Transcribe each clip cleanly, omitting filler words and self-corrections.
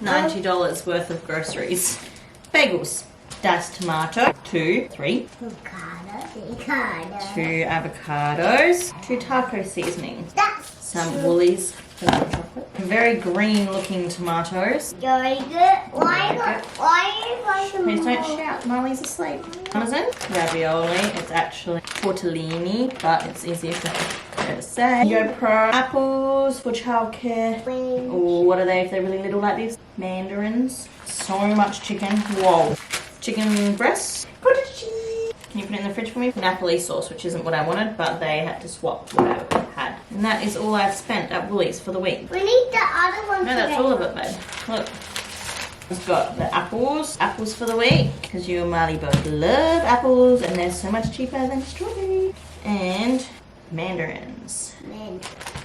$90 worth of groceries. Bagels, diced tomato, 2 avocados, 2 taco seasonings, some Woolies chocolate, very green looking tomatoes. Please Don't shout, Molly's asleep. Amazon, ravioli, it's actually tortellini, but it's easier for her to say. YoPro, apples for childcare. Or what are they if they're really little like this? Mandarins. So much chicken. Whoa. Chicken breasts. Cottage cheese. Can you put it in the fridge for me? Napoli sauce, which isn't what I wanted, but they had to swap what I had. And that is all I've spent at Woolies for the week. We need the other one. No, that's all of it, babe. Look. We've got the apples for the week, because you and Marley both love apples, and they're so much cheaper than strawberry. And mandarins.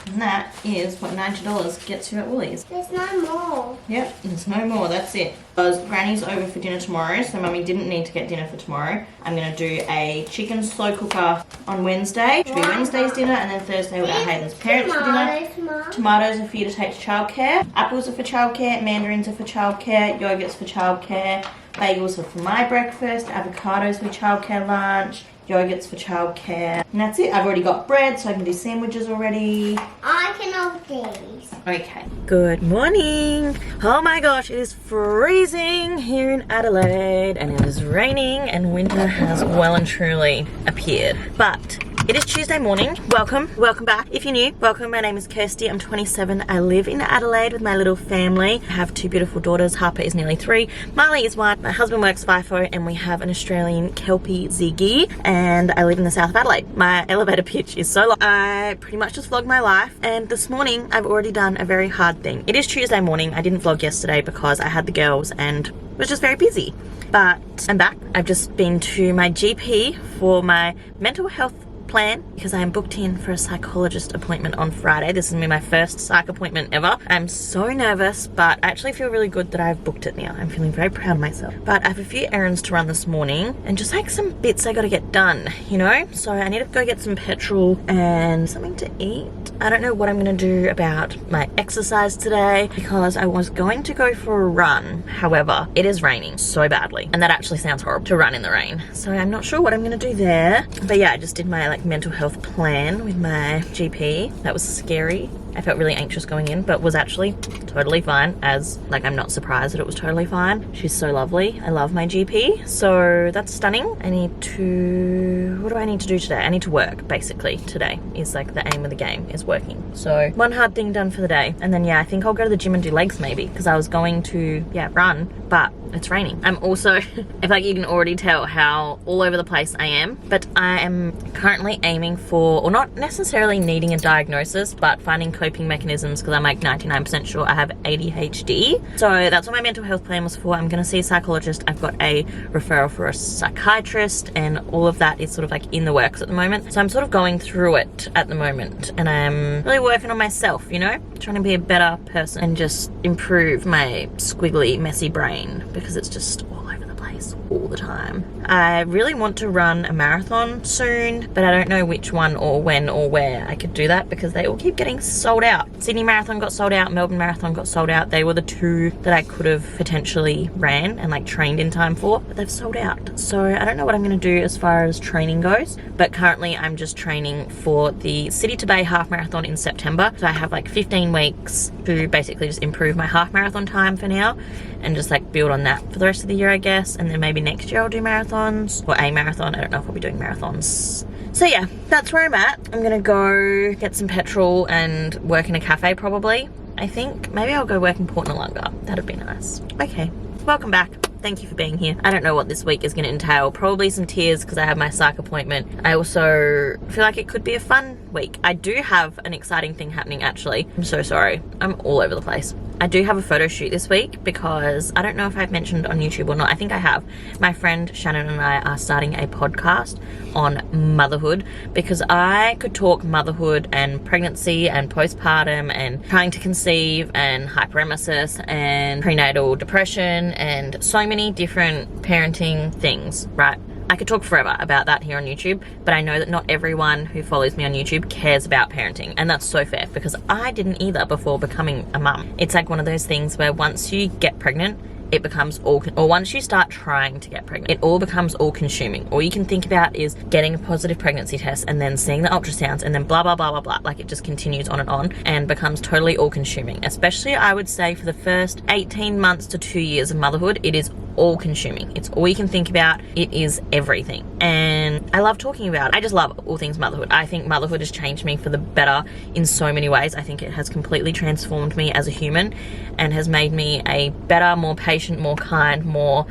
And that is what $90 gets you at Woolies. There's no more. Yep, there's no more, that's it. Because Granny's over for dinner tomorrow, so Mummy didn't need to get dinner for tomorrow. I'm going to do a chicken slow cooker on Wednesday. It should be Wednesday's dinner, and then Thursday we're at Hayden's parents for dinner. Tomatoes are for you to take to childcare. Apples are for childcare, mandarins are for childcare, yogurts for childcare, bagels are for my breakfast, avocados for childcare lunch, yogurts for childcare, and that's it. I've already got bread, so I can do sandwiches already. I can have these. Okay. Good morning. Oh my gosh, it is freezing here in Adelaide, and it is raining, and winter has well and truly appeared. But it is Tuesday morning. Welcome back. If you're new, welcome. My name is Kirsty. I'm 27. I live in Adelaide with my little family. I have 2 beautiful daughters. Harper is nearly 3. Marley is 1. My husband works FIFO, and we have an Australian Kelpie Ziggy, and I live in the south of Adelaide. My elevator pitch is so long. I pretty much just vlog my life, and this morning I've already done a very hard thing. It is Tuesday morning. I didn't vlog yesterday because I had the girls and was just very busy. But I'm back. I've just been to my GP for my mental health plan because I am booked in for a psychologist appointment on Friday. This is going to be my first psych appointment ever. I'm so nervous, but I actually feel really good that I've booked it now. I'm feeling very proud of myself. But I have a few errands to run this morning and just like some bits I got to get done, you know? So I need to go get some petrol and something to eat. I don't know what I'm going to do about my exercise today because I was going to go for a run. However, it is raining so badly, and that actually sounds horrible to run in the rain. So I'm not sure what I'm going to do there. But yeah, I just did my mental health plan with my GP. That was scary. I felt really anxious going in, but was actually totally fine, as I'm not surprised that it was totally fine. She's so lovely. I love my GP. So that's stunning. What do I need to do today? I need to work, basically. Today is the aim of the game, is working. So one hard thing done for the day. And then yeah, I think I'll go to the gym and do legs maybe, because I was going to, run, but it's raining. I'm also, I feel like you can already tell how all over the place I am, but I am currently aiming for, or not necessarily needing a diagnosis, but finding coping mechanisms, because I'm 99% sure I have ADHD. So that's what my mental health plan was for. I'm going to see a psychologist. I've got a referral for a psychiatrist, and all of that is sort of in the works at the moment. So I'm sort of going through it at the moment, and I'm really working on myself, you know, trying to be a better person and just improve my squiggly, messy brain, because it's just all over the place all the time. I really want to run a marathon soon, but I don't know which one or when or where I could do that, because they all keep getting sold out. Sydney Marathon got sold out, Melbourne Marathon got sold out. They were the 2 that I could have potentially ran and trained in time for, but they've sold out. So I don't know what I'm going to do as far as training goes, but currently I'm just training for the City to Bay half marathon in September. So I have 15 weeks to basically just improve my half marathon time for now, and just build on that for the rest of the year, I guess. And then maybe next year I'll do marathons, or a marathon. I don't know if I'll be doing marathons. So yeah, that's where I'm at. I'm gonna go get some petrol and work in a cafe probably. I think maybe I'll go work in Port Noarlunga. That'd be nice. Okay, welcome back. Thank you for being here. I don't know what this week is going to entail. Probably some tears because I have my psych appointment. I also feel like it could be a fun week. I do have an exciting thing happening actually. I'm so sorry. I'm all over the place. I do have a photo shoot this week because I don't know if I've mentioned on YouTube or not. I think I have. My friend Shannon and I are starting a podcast on motherhood, because I could talk motherhood and pregnancy and postpartum and trying to conceive and hyperemesis and prenatal depression and so many different parenting things, right? I could talk forever about that here on YouTube, but I know that not everyone who follows me on YouTube cares about parenting, and that's so fair because I didn't either before becoming a mum. It's like one of those things where once you get pregnant, it becomes or once you start trying to get pregnant, it all becomes all consuming. All you can think about is getting a positive pregnancy test and then seeing the ultrasounds and then blah, blah, blah, blah, blah. Like it just continues on and becomes totally all consuming. Especially I would say for the first 18 months to 2 years of motherhood, it is all consuming. It's all you can think about. It is everything. And I love talking about it. I just love all things motherhood. I think motherhood has changed me for the better in so many ways. I think it has completely transformed me as a human and has made me a better, more patient, more kind, more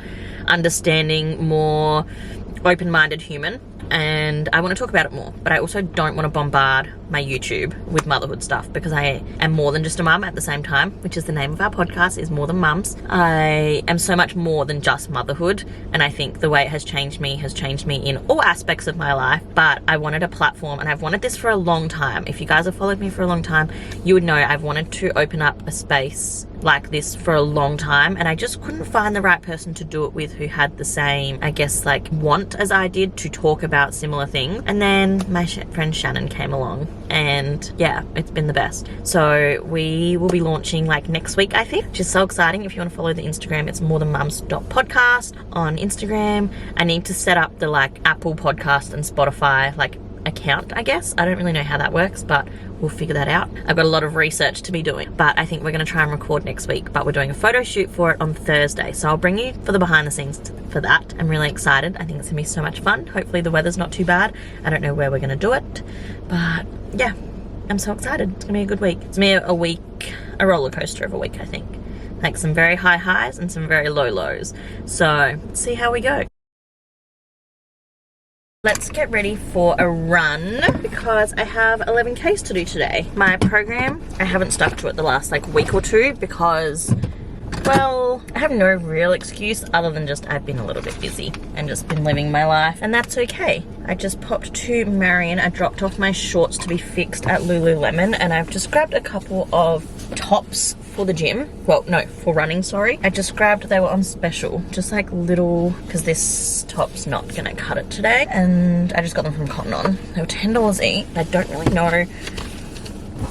understanding, more open-minded human. And I want to talk about it more, but I also don't want to bombard my YouTube with motherhood stuff because I am more than just a mum at the same time, which is the name of our podcast, is More Than Mums. I am so much more than just motherhood, and I think the way it has changed me in all aspects of my life. But I wanted a platform, and I've wanted this for a long time. If you guys have followed me for a long time, you would know I've wanted to open up a space like this for a long time, and I just couldn't find the right person to do it with who had the same, I guess, like want as I did to talk about similar things. And then my friend Shannon came along, and yeah, it's been the best. So we will be launching like next week, I think, which is so exciting. If you want to follow the Instagram, it's morethanmums.podcast on Instagram. I need to set up the like Apple Podcast and Spotify like account, I guess. I don't really know how that works, but we'll figure that out. I've got a lot of research to be doing, but I think we're going to try and record next week. But we're doing a photo shoot for it on Thursday, so I'll bring you for the behind the scenes for that. I'm really excited. I think it's gonna be so much fun. Hopefully the weather's not too bad. I don't know where we're gonna do it, but yeah, I'm so excited. It's gonna be a good week. It's gonna be a week, a roller coaster of a week, I think. Like some very high highs and some very low lows. So let's see how we go. Let's get ready for a run because I have 11Ks to do today. My program, I haven't stuck to it the last like week or two because, well, I have no real excuse other than just I've been a little bit busy and just been living my life, and that's okay. I just popped to Marion. I dropped off my shorts to be fixed at Lululemon, and I've just grabbed a couple of tops for the gym. Well, no, for running, sorry. I just grabbed, they were on special, just like little, because this top's not gonna cut it today, and I just got them from Cotton On. They were $10 each. I don't really know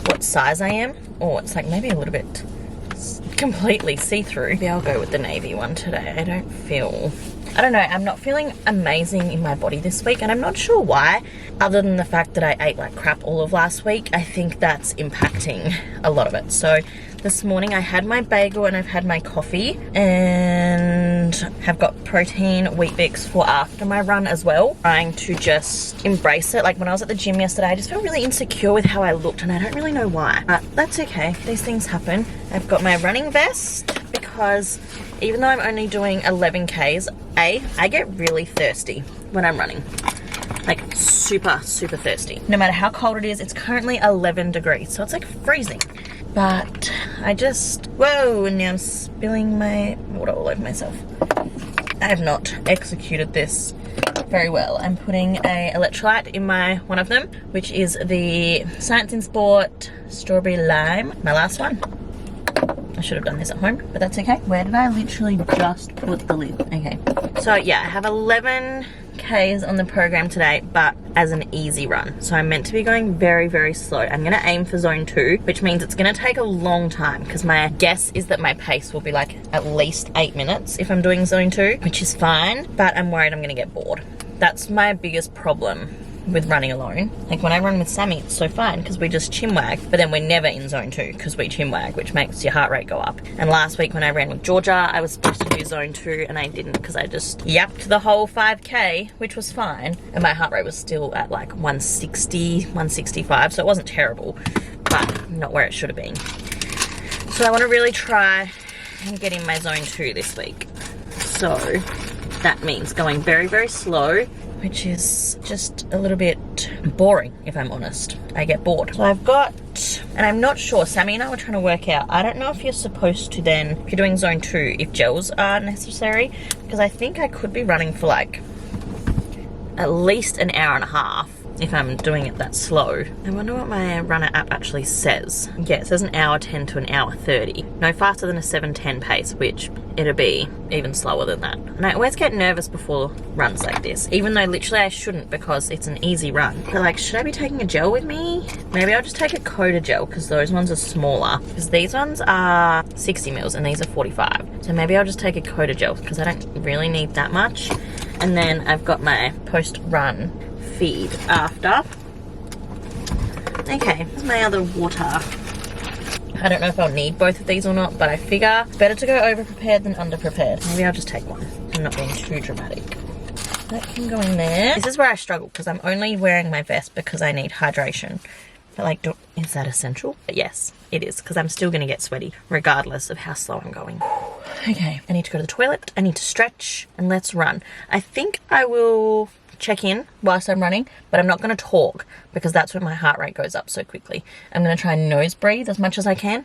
what size I am, or it's like maybe a little bit completely see-through. Maybe I'll go with the navy one today. I don't know, I'm not feeling amazing in my body this week, and I'm not sure why, other than the fact that I ate like crap all of last week. I think that's impacting a lot of it. So this morning I had my bagel and I've had my coffee, and have got protein Wheat Bix for after my run as well. Trying to just embrace it. Like when I was at the gym yesterday, I just felt really insecure with how I looked, and I don't really know why, but that's okay. These things happen. I've got my running vest because even though I'm only doing 11Ks, I get really thirsty when I'm running. Like super, super thirsty. No matter how cold it is. It's currently 11 degrees, so it's like freezing. But I just, whoa, and now I'm spilling my water all over myself. I have not executed this very well. I'm putting a electrolyte in one of them, which is the Science in Sport Strawberry Lime, my last one. I should have done this at home, but that's okay. Where did I literally just put the lid? Okay. So yeah, I have 11Ks on the program today, but as an easy run. So I'm meant to be going very, very slow. I'm gonna aim for zone 2, which means it's gonna take a long time because my guess is that my pace will be like at least 8 minutes if I'm doing zone 2, which is fine, but I'm worried I'm gonna get bored. That's my biggest problem with running alone. Like when I run with Sammy, it's so fine because we just chinwag, but then we're never in zone 2 because we chinwag, which makes your heart rate go up. And last week when I ran with Georgia, I was supposed to do zone 2 and I didn't because I just yapped the whole 5K, which was fine, and my heart rate was still at like 160, 165, so it wasn't terrible, but not where it should have been. So I want to really try and get in my zone 2 this week. So that means going very, very slow, which is just a little bit boring, if I'm honest. I get bored. So I've got, and I'm not sure, Sammy and I were trying to work out, I don't know if you're supposed to then, if you're doing zone 2, if gels are necessary, because I think I could be running for like at least an hour and a half if I'm doing it that slow. I wonder what my runner app actually says. Yeah, it says an hour 10 to an hour 30. No faster than a 7:10 pace, which it'll be even slower than that. And I always get nervous before runs like this, even though literally I shouldn't because it's an easy run. But like, should I be taking a gel with me? Maybe I'll just take a Coda gel because those ones are smaller. Because these ones are 60 mils and these are 45. So maybe I'll just take a Coda gel because I don't really need that much. And then I've got my post-run feed after. Okay, here's my other water. I don't know if I'll need both of these or not, but I figure it's better to go over-prepared than under-prepared. Maybe I'll just take one. I'm not being too dramatic. That can go in there. This is where I struggle because I'm only wearing my vest because I need hydration. But like, is that essential? But yes, it is, because I'm still going to get sweaty regardless of how slow I'm going. Okay, I need to go to the toilet, I need to stretch, and let's run. I think I will check in whilst I'm running, but I'm not going to talk because that's when my heart rate goes up so quickly. I'm going to try and nose breathe as much as I can.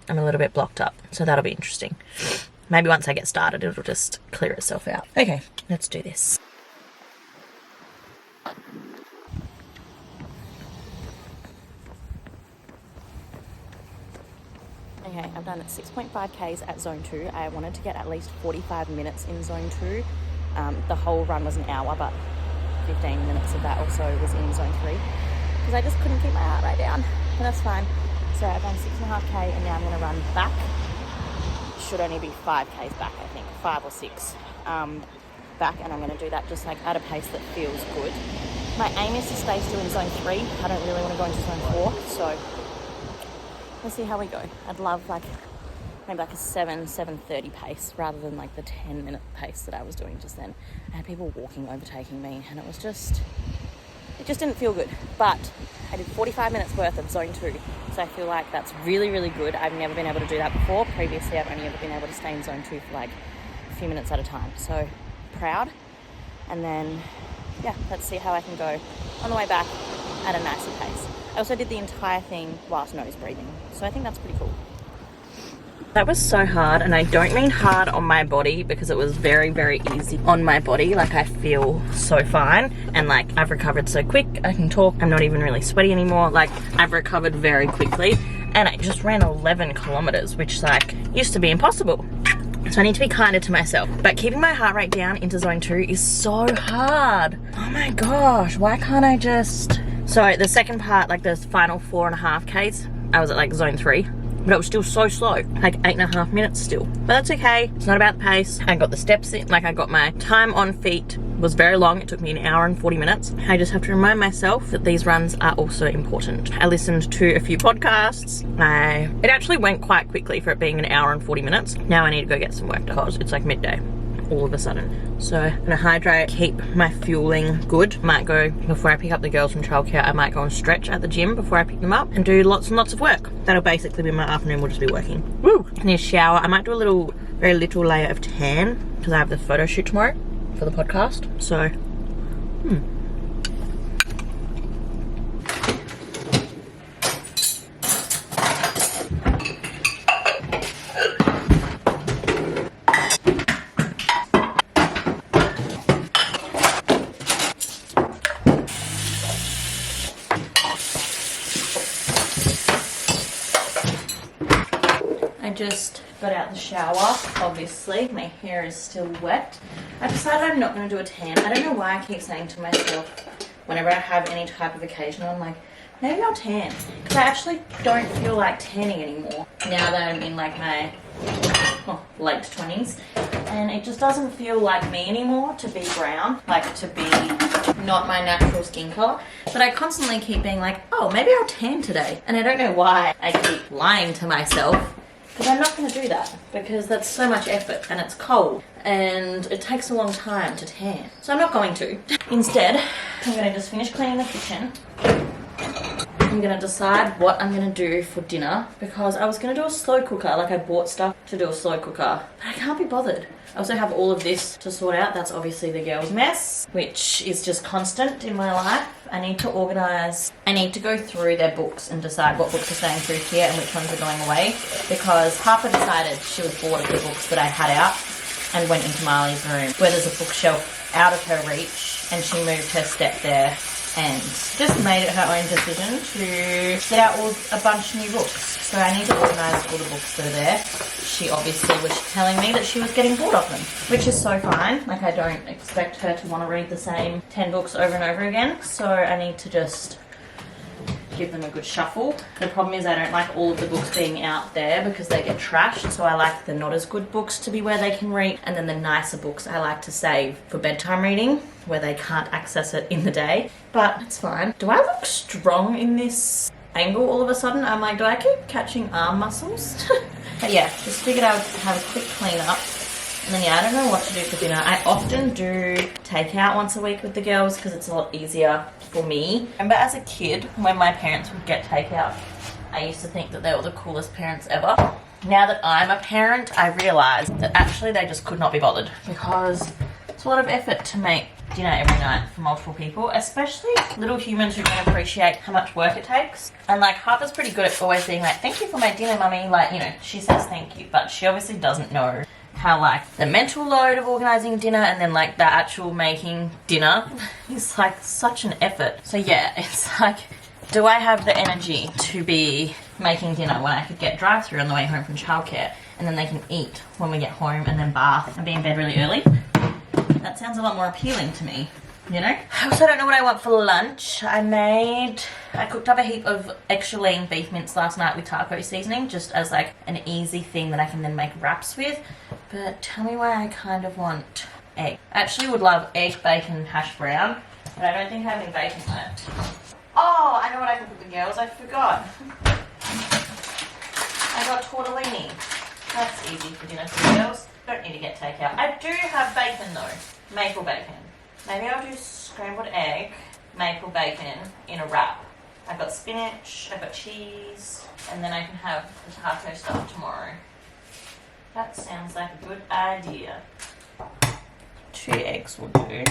I'm a little bit blocked up, so that'll be interesting. Maybe once I get started, it'll just clear itself out. Okay, let's do this. Okay, I've done 6.5 Ks at zone 2. I wanted to get at least 45 minutes in zone 2. The whole run was an hour, but 15 minutes of that also was in zone 3 because I just couldn't keep my heart rate down, but that's fine. So I've done 6.5 K and now I'm going to run back. Should only be 5 Ks back, I think, 5 or 6 back, and I'm going to do that just like at a pace that feels good. My aim is to stay still in zone 3. I don't really want to go into zone 4, so let's see how we go. I'd love like maybe like a 7:30 pace rather than like the 10-minute pace that I was doing just then. I had people walking, overtaking me, and it just didn't feel good. But I did 45 minutes worth of zone 2, so I feel like that's really, really good. I've never been able to do that before. Previously, I've only ever been able to stay in zone 2 for like a few minutes at a time. So proud. And then, yeah, let's see how I can go on the way back at a nicer pace. I also did the entire thing whilst nose breathing, so I think that's pretty cool. That was so hard, and I don't mean hard on my body because it was very, very easy on my body. Like, I feel so fine, and like I've recovered so quick. I can talk, I'm not even really sweaty anymore. Like, I've recovered very quickly, and I just ran 11 kilometers, which like used to be impossible. So I need to be kinder to myself. But keeping my heart rate down into zone 2 is so hard. Oh my gosh, why can't I just... So the second part, like the final 4.5 Ks, I was at like zone 3, but it was still so slow, like 8.5 minutes still. But that's okay, it's not about the pace. I got the steps in, like I got my time on feet, was very long. It took me 1 hour and 40 minutes. I just have to remind myself that these runs are also important. I listened to a few podcasts. It actually went quite quickly for it being 1 hour and 40 minutes. Now I need to go get some work done because it's like midday all of a sudden. So I'm gonna hydrate, keep my fueling good. Might go, before I pick up the girls from childcare, I might go and stretch at the gym before I pick them up and do lots and lots of work. That'll basically be my afternoon, we'll just be working. Woo! I need a shower. I might do a very little layer of tan because I have the photo shoot tomorrow for the podcast. So, I just got out the shower, obviously. My hair is still wet. I decided I'm not going to do a tan. I don't know why I keep saying to myself whenever I have any type of occasion, I'm like, maybe I'll tan. Because I actually don't feel like tanning anymore now that I'm in like my late 20s. And it just doesn't feel like me anymore to be brown, like to be not my natural skin color. But I constantly keep being like, oh, maybe I'll tan today. And I don't know why I keep lying to myself. Because I'm not going to do that, because that's so much effort and it's cold and it takes a long time to tan. So I'm not going to. Instead, I'm going to just finish cleaning the kitchen. I'm going to decide what I'm going to do for dinner, because I was going to do a slow cooker. Like, I bought stuff to do a slow cooker, but I can't be bothered. I also have all of this to sort out. That's obviously the girls' mess, which is just constant in my life. I need to organise. I need to go through their books and decide what books are staying through here and which ones are going away, because Harper decided she was bored of the books that I had out and went into Marley's room, where there's a bookshelf out of her reach and she moved her step there and just made it her own decision to get out a bunch of new books. So I need to organise all the books that are there. She obviously was telling me that she was getting bored of them, which is so fine. Like, I don't expect her to want to read the same 10 books over and over again. So I need to just give them a good shuffle. The problem is I don't like all of the books being out there because they get trashed. So I like the not as good books to be where they can read, and then the nicer books I like to save for bedtime reading where they can't access it in the day. But it's fine. Do I look strong in this angle all of a sudden? I'm like, do I keep catching arm muscles? But yeah, just figured I would have a quick clean up. And then yeah, I don't know what to do for dinner. I often do takeout once a week with the girls because it's a lot easier for me. Remember as a kid when my parents would get takeout, I used to think that they were the coolest parents ever. Now that I'm a parent, I realise that actually they just could not be bothered because it's a lot of effort to make dinner every night for multiple people, especially little humans who don't appreciate how much work it takes. And like, Harper's pretty good at always being like, thank you for my dinner, mummy. Like, you know, she says thank you, but she obviously doesn't know how like the mental load of organising dinner and then like the actual making dinner is like such an effort. So yeah, it's like, do I have the energy to be making dinner when I could get drive-through on the way home from childcare and then they can eat when we get home and then bath and be in bed really early? That sounds a lot more appealing to me, you know? I also don't know what I want for lunch. I cooked up a heap of extra lean beef mince last night with taco seasoning just as like an easy thing that I can then make wraps with. But tell me why I kind of want egg. I actually would love egg, bacon, hash brown, but I don't think I have any bacon left. Oh, I know what I can cook the girls. I forgot. I got tortellini. That's easy for dinner for the girls. Don't need to get takeout. I do have bacon though. Maple bacon. Maybe I'll do scrambled egg, maple bacon in a wrap. I've got spinach, I've got cheese, and then I can have the taco stuff tomorrow. That sounds like a good idea. 2 eggs will do.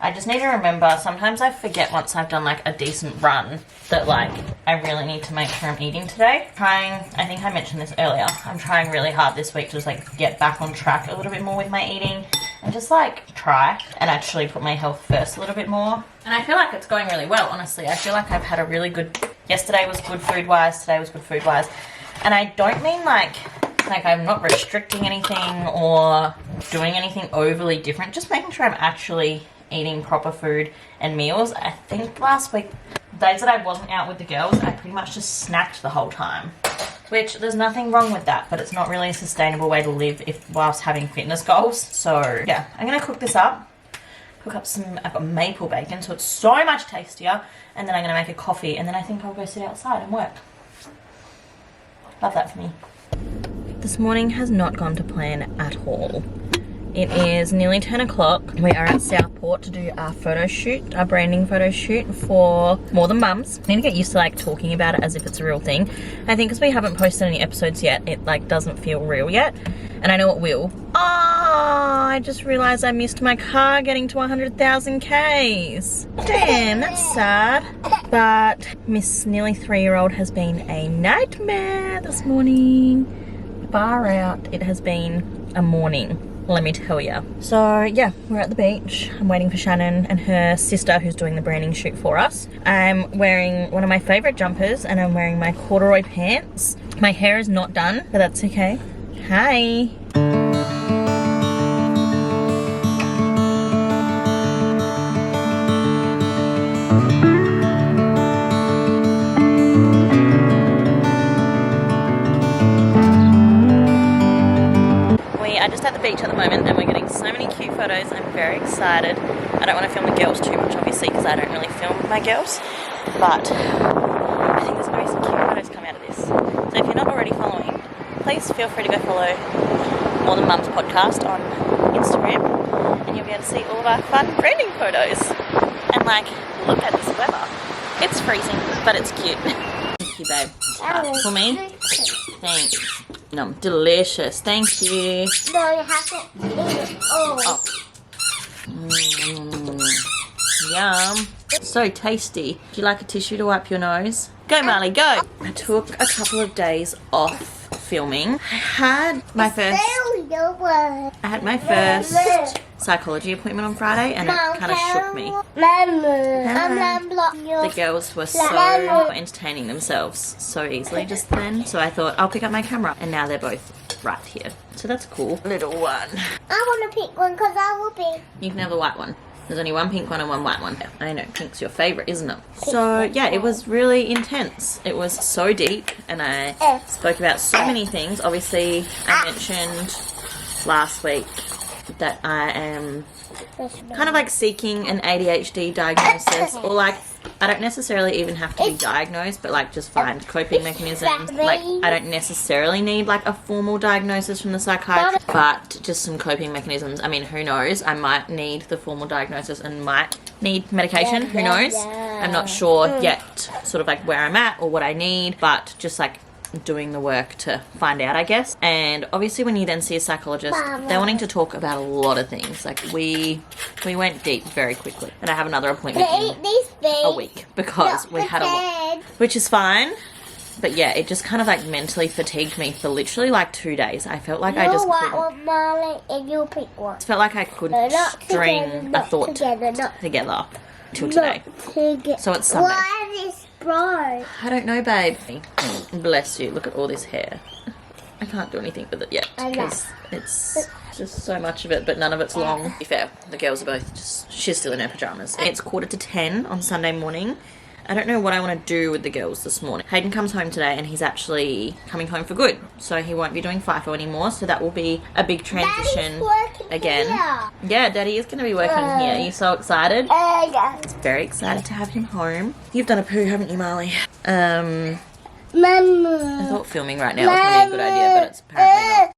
I just need to remember, sometimes I forget once I've done like a decent run that like I really need to make sure I'm eating today. I think I mentioned this earlier, I'm trying really hard this week to just like get back on track a little bit more with my eating and just like try and actually put my health first a little bit more. And I feel like it's going really well, honestly. I feel like I've had a really good, yesterday was good food wise, today was good food wise. And I don't mean like I'm not restricting anything or doing anything overly different, just making sure I'm actually eating proper food and meals. I think last week, days that I wasn't out with the girls, I pretty much just snacked the whole time. Which, there's nothing wrong with that, but it's not really a sustainable way to live whilst having fitness goals. So, yeah, I'm going to cook this up. Cook up I've got maple bacon, so it's so much tastier. And then I'm going to make a coffee, and then I think I'll go sit outside and work. Love that for me. This morning has not gone to plan at all. It is nearly 10 o'clock. We are at Southport to do our photo shoot, our branding photo shoot for More Than Mums. I need to get used to like talking about it as if it's a real thing. I think because we haven't posted any episodes yet, it like doesn't feel real yet. And I know it will. Oh, I just realized I missed my car getting to 100,000 Ks. Damn, that's sad. But Miss nearly 3-year-old has been a nightmare this morning. Far out, it has been a morning, let me tell you. So yeah, we're at the beach. I'm waiting for Shannon and her sister who's doing the branding shoot for us. I'm wearing one of my favorite jumpers and I'm wearing my corduroy pants. My hair is not done, but that's okay. Hi. At the beach at the moment and we're getting so many cute photos. I'm very excited. I don't want to film the girls too much obviously because I don't really film my girls, but I think there's going to be some cute photos come out of this. So if you're not already following, please feel free to go follow More Than Mums podcast on Instagram and you'll be able to see all of our fun branding photos. And like, look at this weather. It's freezing, but it's cute. Thank you, babe. For me? Thanks. No, delicious. Thank you. No, you have to eat it. Oh. Yum. So tasty. Do you like a tissue to wipe your nose? Go, Marley, go. I took a couple of days off filming. I had my first psychology appointment on Friday, and it kind of shook me. The girls were so entertaining themselves so easily just then, so I thought I'll pick up my camera, and now they're both right here. So that's cool. Little one. I want a pink one because I will be. You can have the white one. There's only one pink one and one white one. I know, pink's your favourite, isn't it? So, yeah, it was really intense. It was so deep, and I spoke about so many things. Obviously, I mentioned last week that I am kind of like seeking an ADHD diagnosis, or like, I don't necessarily even have to be diagnosed, but like just find coping mechanisms. Like, I don't necessarily need like a formal diagnosis from the psychiatrist, but just some coping mechanisms. I mean, who knows? I might need the formal diagnosis and might need medication. Who knows? I'm not sure yet sort of like where I'm at or what I need, but just like doing the work to find out, I guess. And obviously when you then see a psychologist, they're wanting to talk about a lot of things. Like we went deep very quickly, and I have another appointment in a week because we had a lot, which is fine. But yeah, it just kind of like mentally fatigued me for literally like 2 days. I felt like I just couldn't. Marley, and you pick one. It felt like I couldn't string a thought together till today. So it's Sunday. Why is this bright? I don't know, babe. Bless you. Look at all this hair. I can't do anything with it yet because it's just so much of it, but none of it's long. To be fair, the girls are both just, she's still in her pajamas. It's 10:15 on Sunday morning. I don't know what I want to do with the girls this morning. Hayden comes home today and he's actually coming home for good. So he won't be doing FIFO anymore. So that will be a big transition again. Here. Yeah, Daddy is going to be working here. Are you so excited? Yeah. Very excited to have him home. You've done a poo, haven't you, Marley? Mama. I thought filming right now was going to be a good idea, but it's apparently not.